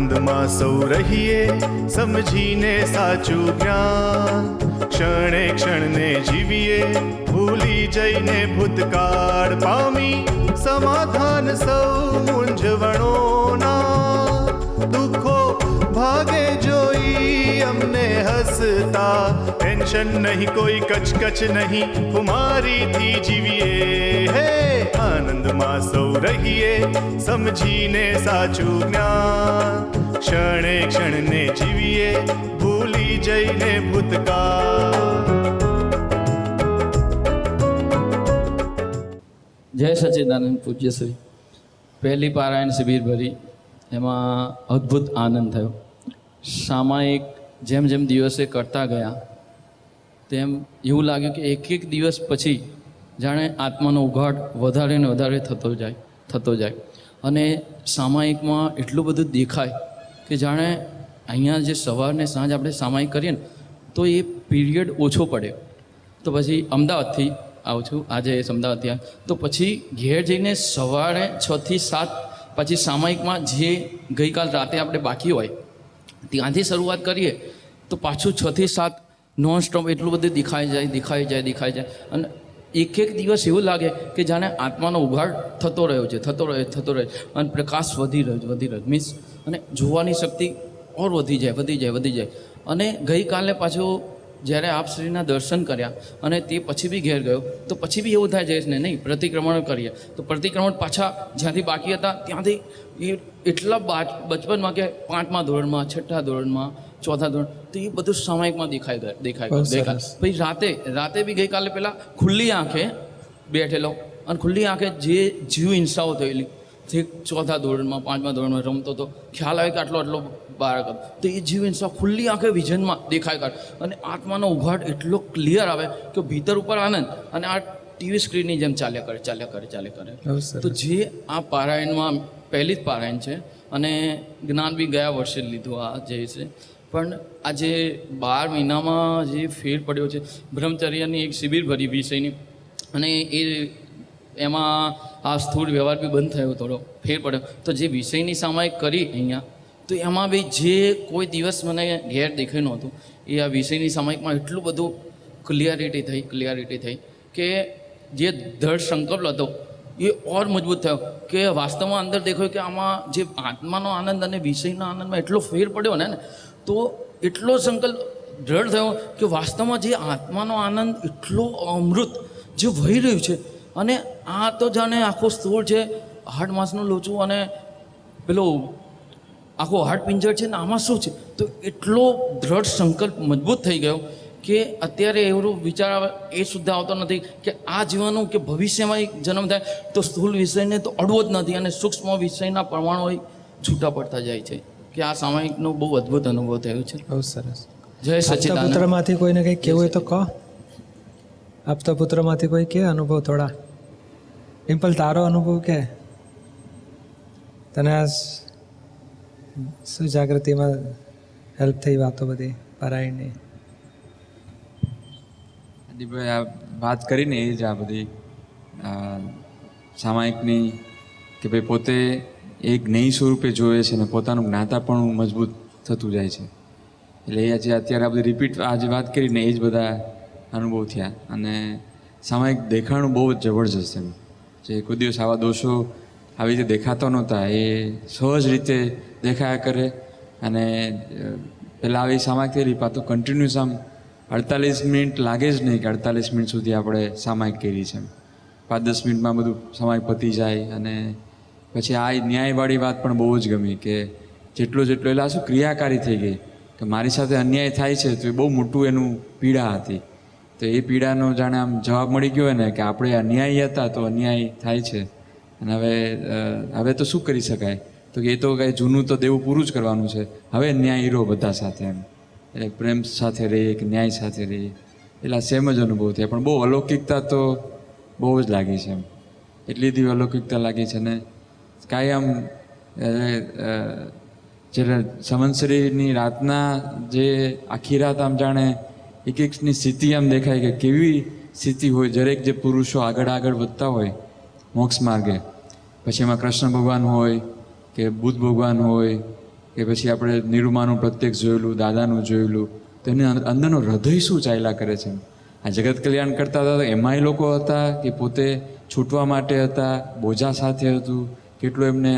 આનંદમાં સૌ રહીએ સમજીને સાચું જ્ઞાન, ક્ષણે ક્ષણને જીવીએ ભૂલી જઈને ભૂતકાળ પામી સમાધાન સૌ મૂંઝવણોના, દુઃખો ભાગે જોઈ અમને હસતા, ટેન્શન નહીં કોઈ કચકચ નહીં કુમારીથી જીવીએ હે, આનંદમાં સૌ રહીએ સમજીને સાચું જ્ઞાન, ક્ષણે ક્ષણને જીવીએ ભૂલી જઈને ભૂતકાળ. જય સચ્ચિદાનંદ પૂજ્ય શ્રી. પહેલી પારાયણ શિબિર ભરી, એમાં અદ્ભુત આનંદ થયો. સામાયિક જેમ જેમ દિવસે કરતા ગયા તેમ એવું લાગ્યું કે એક એક દિવસ પછી જાણે આત્માનો ઉઘાડ વધારે ને વધારે થતો જાય અને સામાયિકમાં એટલું બધું દેખાય કે જાણે અહીંયા જે સવાર ને સાંજ આપણે સામાયિક કરીએ ને તો એ પીરિયડ ઓછો પડે. તો પછી અમદાવાદથી આવું છું, આજે અમદાવાદથી તો પછી ઘેર જઈને સવારે 6 થી 7 પછી સામાયિકમાં જે ગઈકાલ રાતે આપણે બાકી હોય ત્યાંથી શરૂઆત કરીએ તો પાછું 6 થી 7 નોન સ્ટોપ એટલું બધું દેખાઈ જાય અને એક એક દિવસ એવું લાગે કે જાણે આત્માનો ઉઘાડ થતો રહ્યો છે અને પ્રકાશ વધી રહ્યો મીન્સ અને જોવાની શક્તિ ઓર વધી જાય. અને ગઈકાલે પાછું જ્યારે આપ શ્રીના દર્શન કર્યા અને તે પછી બી ઘેર ગયો તો પછી બી એવું થાય છે ને નહીં પ્રતિક્રમણ કરીએ તો પ્રતિક્રમણ પાછા જ્યાંથી બાકી હતા ત્યાંથી એટલા બચપનમાં કે 5મા ધોરણમાં 6ઠા ધોરણમાં 4થા ધોરણ તો એ બધું સામાયિકમાં દેખાય. પછી રાતે બી ગઈકાલે પહેલાં ખુલ્લી આંખે બેઠેલો અને ખુલ્લી આંખે જે જીવ હિંસાઓ થયેલી જે 4થા ધોરણમાં 5મા ધોરણમાં રમતો હતો, ખ્યાલ આવે કે આટલો બાળક હતો તો એ જીવ હિંસા ખુલ્લી આંખે વિઝનમાં દેખાય કાઢ અને આત્માનો ઉઘાડ એટલો ક્લિયર આવે કે ભીતર ઉપર આનંદ અને આ ટીવી સ્ક્રીનની જેમ ચાલ્યા કરે. તો જે આ પારાયણમાં પહેલી જ પારાયણ છે અને જ્ઞાન બી ગયા વર્ષે લીધું આ જે છે, પણ આજે 12 મહિનામાં જે ફેર પડ્યો છે, બ્રહ્મચર્યની એક શિબિર ભરી વિષયની અને એમાં આ સ્થૂળ વ્યવહાર બી બંધ થયો, થોડો ફેર પડ્યો. તો જે વિષયની સામાયિક કરી અહીંયા તો એમાં બી જે કોઈ દિવસ મને ઘેર દેખાયું નહોતું એ આ વિષયની સામાયિકમાં એટલું બધું ક્લિયરિટી થઈ કે જે દ્રઢ સંકલ્પ હતો એ ઓર મજબૂત થયો કે વાસ્તવમાં અંદર દેખાયું કે આમાં જે આત્માનો આનંદ અને વિષયના આનંદમાં એટલો ફેર પડ્યો ને તો એટલો સંકલ્પ દ્રઢ થયો કે વાસ્તવમાં જે આત્માનો આનંદ એટલો અમૃત જે વહી રહ્યું છે અને આ તો જાણે આખો સ્થૂળ છે, હાડ માંસનું લોચું અને પેલો આખો હાડ પિંજર છે ને આમાં શું છે, તો એટલો દ્રઢ સંકલ્પ મજબૂત થઈ ગયો કે અત્યારે એવું વિચાર આવે એ સુદ્ધા આવતો નથી કે આ જીવનનું કે ભવિષ્યમાં જન્મ થાય તો સ્થૂળ વિષયને તો અડવો જ નથી અને સૂક્ષ્મ વિષયના પરમાણુ છૂટા પડતા જાય છે કે આ સામાયિકનો બહુ અદ્ભુત અનુભવ થયો છે. બહુ સરસ. જય સચ્ચિદાનંદ. પુત્રમાંથી કોઈને કંઈ કહેવું હોય તો કહો. આપતા પુત્રમાંથી કોઈ કે અનુભવ થોડા. ડિમ્પલ, તારો અનુભવ કે તને આ શું જાગૃતિમાં હેલ્પ થઈ વાતો બધી પારાયણની? દીપભાઈ આ વાત કરીને એ જ આ બધી સામાયિકની કે ભાઈ પોતે એક જ્ઞેય સ્વરૂપે જોવે છે ને પોતાનું જ્ઞાતા પણ મજબૂત થતું જાય છે. એટલે એ જે અત્યારે આ બધી રિપીટ આજે વાત કરીને એ જ બધા અનુભવ થયા અને સામાયિક દેખાણું બહુ જ જબરજસ્ત એમ જે કોઈ દિવસ આવા દોષો આવી રીતે દેખાતા નહોતા એ સહજ રીતે દેખાયા કરે. અને પહેલાં આવી સામાયિક થયેલી પાછું કન્ટિન્યુઅસ આમ 48 મિનિટ લાગે જ નહીં કે 48 મિનિટ સુધી આપણે સામાયિક કરી છે. 5-10 મિનિટમાં બધું સામાયિક પતી જાય. અને પછી આ ન્યાયવાળી વાત પણ બહુ જ ગમી કે જેટલો એટલે આ શું ક્રિયાકારી થઈ ગઈ કે મારી સાથે અન્યાય થાય છે તો એ બહુ મોટું એનું પીડા હતી. તો એ પીડાનો જાણે આમ જવાબ મળી ગયો ને કે આપણે અન્યાયી હતા તો અન્યાય થાય છે અને હવે તો શું કરી શકાય, તો કે એ તો કાંઈ જૂનું તો દેવું પૂરું જ કરવાનું છે, હવે ન્યાય રહો બધા સાથે એમ, એટલે પ્રેમ સાથે રહીએ કે ન્યાય સાથે રહીએ એટલે સેમ જ અનુભવ થયા. પણ બહુ અલૌકિકતા તો બહુ જ લાગી છે એમ, એટલી બધી અલૌકિકતા લાગી છે ને કાંઈ આમ જ્યારે સંવત્સરીની રાતના જે આખી રાત આમ જાણે એક એકની સ્થિતિ આમ દેખાય કે કેવી સ્થિતિ હોય. દરેક જે પુરુષો આગળ વધતા હોય મોક્ષ માર્ગે, પછી એમાં કૃષ્ણ ભગવાન હોય કે બુદ્ધ ભગવાન હોય કે પછી આપણે નિરૂમાનું પ્રત્યક્ષ જોયેલું, દાદાનું જોયેલું, તો એની અંદરનો હૃદય શું ચાલ્યા કરે છે. આ જગત કલ્યાણ કરતા હતા તો એમાંય લોકો હતા કે પોતે છૂટવા માટે હતા, બોજા સાથે હતું, કેટલું એમને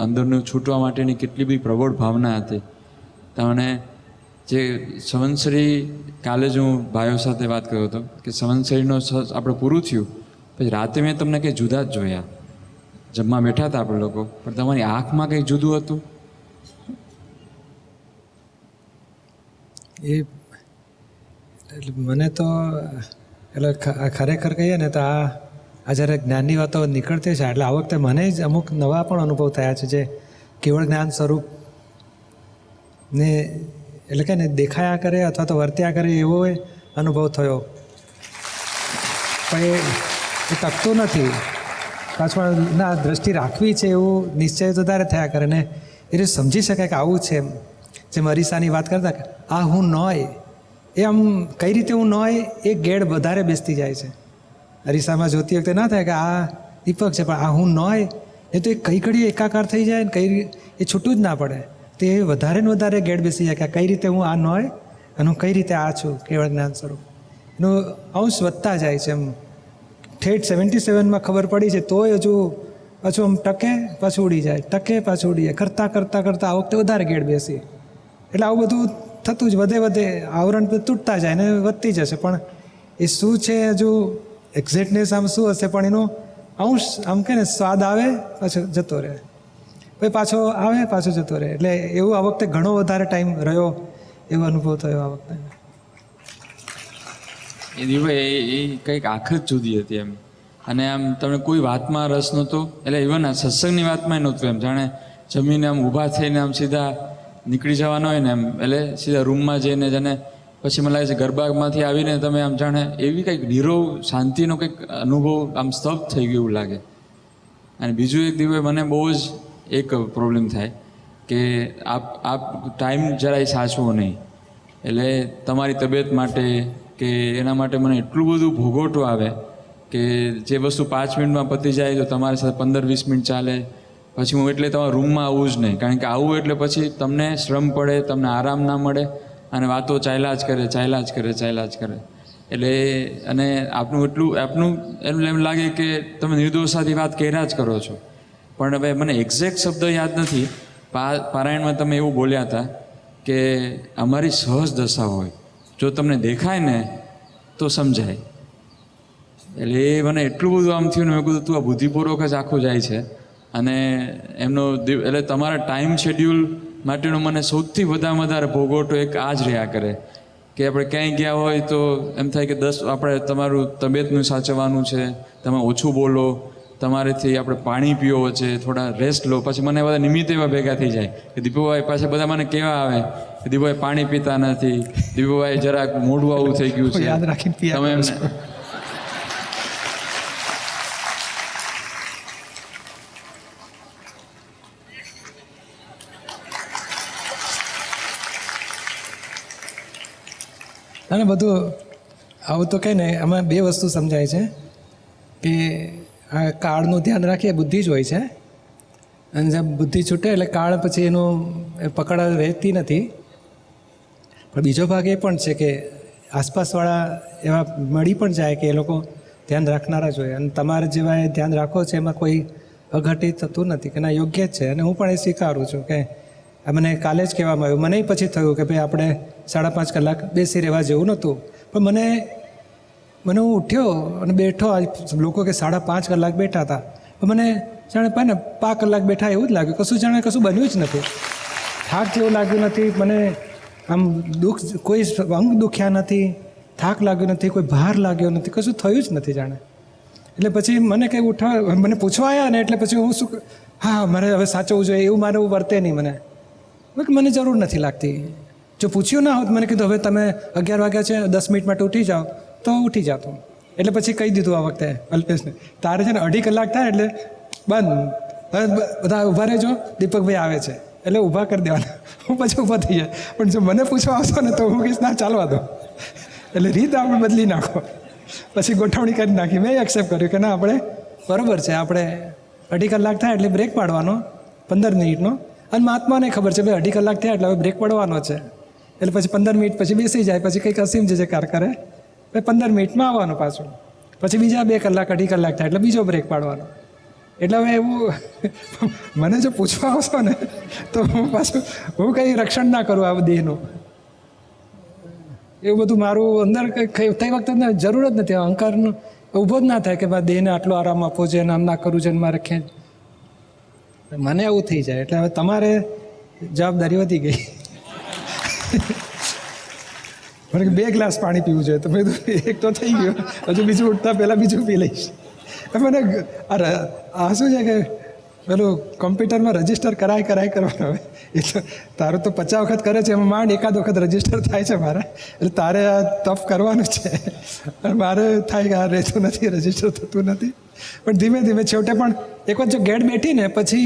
અંદરનું છૂટવા માટેની કેટલી બધી પ્રબળ ભાવના હતી. તમને જે સંવત્સરી, કાલે જ હું ભાઈઓ સાથે વાત કર્યો હતો કે સંવત્સરીનો આપણે પૂરું થયું પછી રાતે મેં તમને કંઈ જુદા જ જોયા. જમવા બેઠા હતા આપણે લોકો, પણ તમારી આંખમાં કંઈક જુદું હતું. એ એટલે મને તો એટલે ખરેખર કહીએ ને તો આ જ્યારે જ્ઞાનની વાતો નીકળતી છે એટલે આ વખતે મને જ અમુક નવા પણ અનુભવ થયા છે જે કેવળ જ્ઞાન સ્વરૂપ ને એટલે કે ને દેખાયા કરે અથવા તો વર્ત્યા કરે એવો અનુભવ થયો. પણ એ ટકતું નથી. પાછું ના દ્રષ્ટિ રાખવી છે એવું નિશ્ચય વધારે થયા કરે ને એ સમજી શકાય કે આવું છે. જેમ અરીસાની વાત કરતા કે આ હું નોય, એ આમ કઈ રીતે હું નોય એ ગેડ વધારે બેસતી જાય છે. અરીસામાં જોતી વખતે ના થાય કે આ દીપક છે, પણ આ હું નોય એ તો એ કઈ ઘડી એકાકાર થઈ જાય ને કઈ એ છૂટું જ ના પડે. તે વધારે ને વધારે ગેડ બેસી જાય કે કઈ રીતે હું આ નોય અને હું કઈ રીતે આ છું કેવળ જ્ઞાન સ્વરૂપ. એનું અંશ વધતા જાય છે. એમ ઠેઠ 77માં ખબર પડી છે તોય હજુ પાછું આમ ટકે પાછું ઉડી જાય, ટકે પાછું ઉડી જાય, કરતાં કરતાં કરતાં આ વખતે વધારે ગેડ બેસી. એટલે આવું બધું થતું જ વધે આવરણ તૂટતા જાય ને વધતી જશે. પણ એ શું છે હજુ એક્ઝેક્ટનેસ આમ શું હશે, પણ એનો અંશ આમ કે ને સ્વાદ આવે પાછો જતો રહે, પછી પાછો આવે પાછો જતો રહે. એટલે એવું આ વખતે ઘણો વધારે ટાઈમ રહ્યો એવો અનુભવ થયો આ વખતે. એ દિવસે એ કંઈક આંખ જ જુદી હતી એમ. અને આમ તમને કોઈ વાતમાં રસ નહોતો, એટલે ઇવન આ સત્સંગની વાતમાં નહોતું એમ. જાણે જમીને આમ ઊભા થઈને આમ સીધા નીકળી જવાનો હોય ને એમ, એટલે સીધા રૂમમાં જઈને જાણે પછી મને લાગે છે ગરબામાંથી આવીને તમે આમ જાણે એવી કંઈક નીરવ શાંતિનો કંઈક અનુભવ આમ સ્તબ્ધ થઈ ગયું એવું લાગે. અને બીજું એક દિવસે મને બહુ જ એક પ્રોબ્લેમ થાય કે આપ ટાઈમ જરાય સાચવો નહીં. એટલે તમારી તબિયત માટે કે એના માટે મને એટલું બધું ભોગવટું આવે કે જે વસ્તુ 5 મિનિટમાં પતી જાય તો તમારી સાથે 15-20 મિનિટ ચાલે. પછી હું એટલે તમારા રૂમમાં આવવું જ નહીં, કારણ કે આવું એટલે પછી તમને શ્રમ પડે, તમને આરામ ના મળે અને વાતો ચાલ્યા જ કરે. એટલે અને આપનું એનું એમ લાગે કે તમે નિર્દોષાથી વાત કર્યા જ કરો છો. પણ હવે મને એક્ઝેક્ટ શબ્દ યાદ નથી. પારાયણમાં તમે એવું બોલ્યા હતા કે અમારી સહજ દશા હોય, જો તમને દેખાય ને તો સમજાય. એટલે એ મને એટલું બધું આમ થયું ને મેં કીધું તું આ બુદ્ધિપૂર્વક જ આખું જાય છે. અને એમનો એટલે તમારા ટાઈમ શેડ્યુલ માટેનો મને સૌથી વધારે ભોગવટો એક આ જ રહ્યા કરે કે આપણે ક્યાંય ગયા હોય તો એમ થાય કે આપણે તમારું તબિયતનું સાચવવાનું છે, તમે ઓછું બોલો, તમારેથી આપણે પાણી પીવો છે, થોડા રેસ્ટ લો. પછી મને બધા નિમિત્ત એવા ભેગા થઈ જાય કે દીપુભાઈ પાછા બધા મને કહેવા આવે કે દીપુભાઈ પાણી પીતા નથી, દીપુભાઈ જરાક મોઢું આવું થઈ ગયું છે, યાદ રાખીને તમે એમને અને બધું આવું તો કંઈ નહીં. આમાં 2 વસ્તુ સમજાય છે કે આ કાળનું ધ્યાન રાખીએ બુદ્ધિ જ હોય છે, અને જેમ બુદ્ધિ છૂટે એટલે કાળ પછી એનું પકડ રહેતી નથી. પણ બીજો ભાગ એ પણ છે કે આસપાસવાળા એવા મળી પણ જાય કે એ લોકો ધ્યાન રાખનારા જ હોય, અને તમારે જેવા એ ધ્યાન રાખો છે એમાં કોઈ અઘટિત થતું નથી કે ના યોગ્ય જ છે. અને હું પણ એ સ્વીકારું છું કે આ મને કાલે જ કહેવામાં આવ્યું, મને પછી થયું કે ભાઈ આપણે 5.5 કલાક બેસી રહેવા જેવું નહોતું. પણ મને હું ઉઠ્યો અને બેઠો, લોકો કે 5.5 કલાક બેઠા હતા, પણ મને જાણે ને 5 કલાક બેઠા એવું જ લાગ્યું. કશું બન્યું જ નથી, થાક જેવું લાગ્યું નથી મને. આમ દુઃખ, કોઈ અંગ દુખ્યા નથી, થાક લાગ્યો નથી, કોઈ ભાર લાગ્યો નથી, કશું થયું જ નથી જાણે. એટલે પછી મને કંઈ મને પૂછવા આવ્યા ને એટલે પછી હું શું મારે હવે સાચવવું જોઈએ એવું મારે વર્તે નહીં. મને જરૂર નથી લાગતી. જો પૂછ્યું ના હોત, મને કીધું હવે તમે 11 વાગ્યા છે 10 મિનિટ માટે ઉઠી જાઓ, તો ઉઠી જાતો. એટલે પછી કહી દીધું આ વખતે અલ્પેશને, તારે છે ને 2.5 કલાક થાય એટલે બંધ, બધા ઊભા રહેજો, દીપકભાઈ આવે છે, એટલે ઊભા કરી દેવાના. હું પછી ઊભા થઈ જાય. પણ જો મને પૂછવા આવશો ને તો હું કહીશ ના ચાલવા દો. એટલે રીત આપણે બદલી નાખો. પછી ગોઠવણી કરી નાખી. મેં એક્સેપ્ટ કર્યું કે ના આપણે બરાબર છે, આપણે 2.5 કલાક થાય એટલે બ્રેક પાડવાનો 15 મિનિટનો, અને મહાત્માને ખબર છે ભાઈ 2.5 કલાક થયા એટલે હવે બ્રેક પડવાનો છે, એટલે પછી 15 મિનિટ પછી બેસી જાય, પછી કંઈક અસીમ જે કાર કરે, ભાઈ 15 મિનિટમાં આવવાનું પાછું, પછી બીજા 2 કલાક 2.5 કલાક થાય એટલે બીજો બ્રેક પાડવાનો. એટલે હવે એવું મને જો પૂછવા આવશો ને તો હું કંઈ રક્ષણ ના કરું આ દેહનું. એવું બધું મારું અંદર કંઈ તે વખતે જરૂર જ નથી, અહંકારનો ઊભો જ ના થાય કે ભાઈ દેહને આટલો આરામ આપવો છે ને આમ ના કરવું છે ને મારે ખેંચ, મને એવું થઈ જાય. એટલે હવે તમારે જવાબદારી વધી ગઈ. મને 2 ગ્લાસ પાણી પીવું છે તો મેં કીધું એક તો થઈ ગયો, હજુ બીજું ઉઠતા પહેલાં બીજું પી લઈશ. મને આ શું છે કે પેલું કોમ્પ્યુટરમાં રજીસ્ટર કરાય કરવાનું, હવે એ તો તારું તો 50 વખત કરે છે, એમાં માંડ એકાદ વખત રજીસ્ટર થાય છે મારે, એટલે તારે આ તપ કરવાનું છે. મારે થાય કે આ રહેતું નથી, રજીસ્ટર થતું નથી. પણ ધીમે ધીમે છેવટે પણ એક વખત જો ગેટ બેઠી ને પછી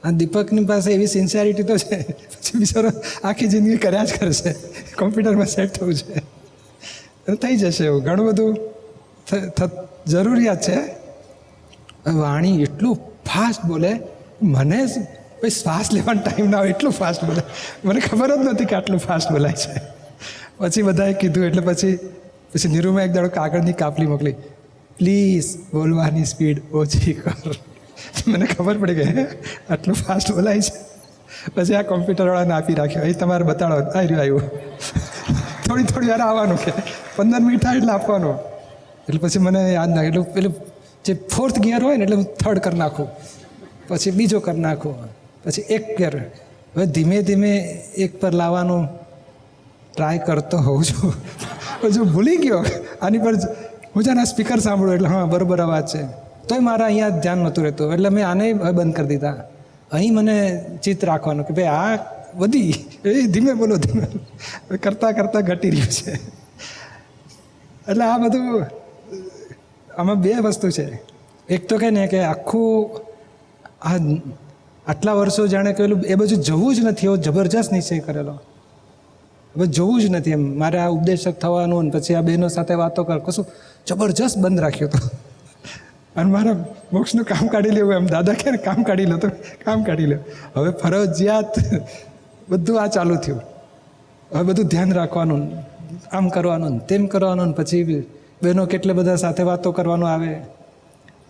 આ દીપકની પાસે એવી સિન્સિયરિટી તો છે, પછી બિચારો આખી જિંદગી કર્યા જ કરશે, કોમ્પ્યુટરમાં સેટ થવું છે, થઈ જશે. એવું ઘણું બધું જરૂરિયાત છે. વાણી એટલું ફાસ્ટ બોલે, મને ભાઈ શ્વાસ લેવાનો ટાઈમ ના હોય એટલું ફાસ્ટ બોલે, મને ખબર જ નથી કે આટલું ફાસ્ટ બોલાય છે. પછી બધાએ કીધું એટલે પછી નીરુમાં એક દાડો કાગળની કાપલી મોકલી, પ્લીઝ બોલવાની સ્પીડ ઓછી કર. મને ખબર પડી ગઈ આટલું ફાસ્ટ બોલાય છે. પછી આ કોમ્પ્યુટરવાળાને આપી રાખ્યો, અહીં તમારે બતાડો, આવ્યું થોડી વાર આવવાનું કે 15 મિનિટ થાય એટલે આપવાનું. એટલે પછી મને યાદ ના, એટલે પેલું જે 4th ગિયર હોય ને એટલે હું 3rd કરી નાખું, પછી બીજો કરી નાખું, પછી 1 ગિયર. હવે ધીમે ધીમે 1 પર લાવવાનું ટ્રાય કરતો હોઉં છું. પછી ભૂલી ગયો આની પર, હું છે ને સ્પીકર સાંભળું એટલે હા બરાબર અવાજ છે, તોય મારા અહીંયા ધ્યાન નહોતું રહેતું. એટલે મેં આને બંધ કરી દીધા. અહીં મને ચિત્ત રાખવાનું કે ભાઈ આ વધી એ ધીમે બોલો, ધીમે કરતાં ઘટી રહ્યું છે. એટલે આ બધું આમાં 2 વસ્તુ છે. એક તો કહે ને કે આખું આટલા વર્ષો જાણે કહેલું એ બધું જવું જ નથી, એવો જબરજસ્ત નિશ્ચય કરેલો, હવે જવું જ નથી એમ. મારે આ ઉપદેશક થવાનું ને પછી આ બહેનો સાથે વાતો કર, કશું જબરજસ્ત બંધ રાખ્યું હતું. અને મારા મોક્ષનું કામ કાઢી લેવું એમ, દાદા કહે ને કામ કાઢી લો તો કામ કાઢી લો. હવે ફરજિયાત બધું આ ચાલુ થયું. હવે બધું ધ્યાન રાખવાનું, આમ કરવાનું તેમ કરવાનું, પછી બહેનો કેટલે બધા સાથે વાતો કરવાનું આવે,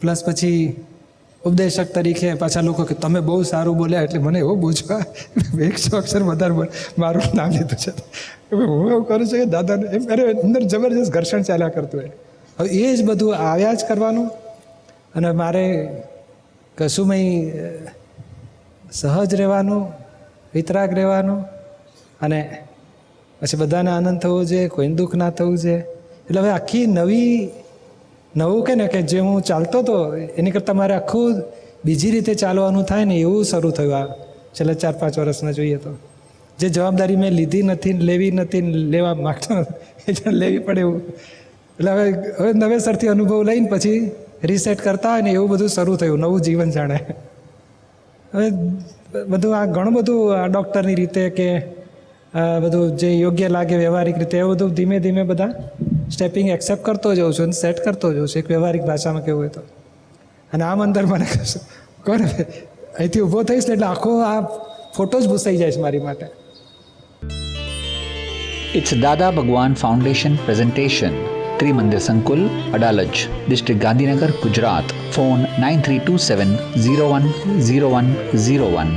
પ્લસ પછી ઉપદેશક તરીકે પાછા લોકો કે તમે બહુ સારું બોલ્યા, એટલે મને એવો બોજવા 100 અક્ષર વધારે મારું નામ લીધું છે. હું એવું કરું છું કે દાદાને એમ કરે, અંદર જબરજસ્ત ઘર્ષણ ચાલ્યા કરતું હોય. હવે એ જ બધું આવ્યા જ કરવાનું. અને મારે કશુંમય સહજ રહેવાનું, વિતરાગ રહેવાનું, અને પછી બધાને આનંદ થવો જોઈએ, કોઈને દુઃખ ના થવું જોઈએ. એટલે હવે આખી નવું કે ને કે જે હું ચાલતો હતો એની કરતાં મારે આખું બીજી રીતે ચાલવાનું થાય ને એવું શરૂ થયું આ છેલ્લા 4-5 વર્ષમાં જોઈએ તો. જે જવાબદારી મેં લીધી નથી, લેવી નથી, લેવા માગતો એ લેવી પડે એવું. એટલે હવે નવેસરથી અનુભવ લઈને પછી રીસેટ કરતા હોય ને એવું બધું શરૂ થયું, નવું જીવન જાણે. હવે બધું આ ઘણું બધું આ ડૉક્ટરની રીતે કે બધું જે યોગ્ય લાગે વ્યવહારિક રીતે એવું બધું ધીમે ધીમે બધા સ્ટેપિંગ એક્સેપ્ટ કરતો જાઉં છું અને સેટ કરતો જાઉં છું, એક વ્યવહારિક ભાષામાં કહેવું હોય તો. અને આમ અંદર મને કોને અહીંથી ઊભો થઈશ ને એટલે આખો આ ફોટો જ ભૂસાઈ જાય છે મારી માટે. It's Dada Bhagwan Foundation presentation. Trimandir Sankul, Adalaj, District Gandhinagar, Gujarat. Phone 9327 010101.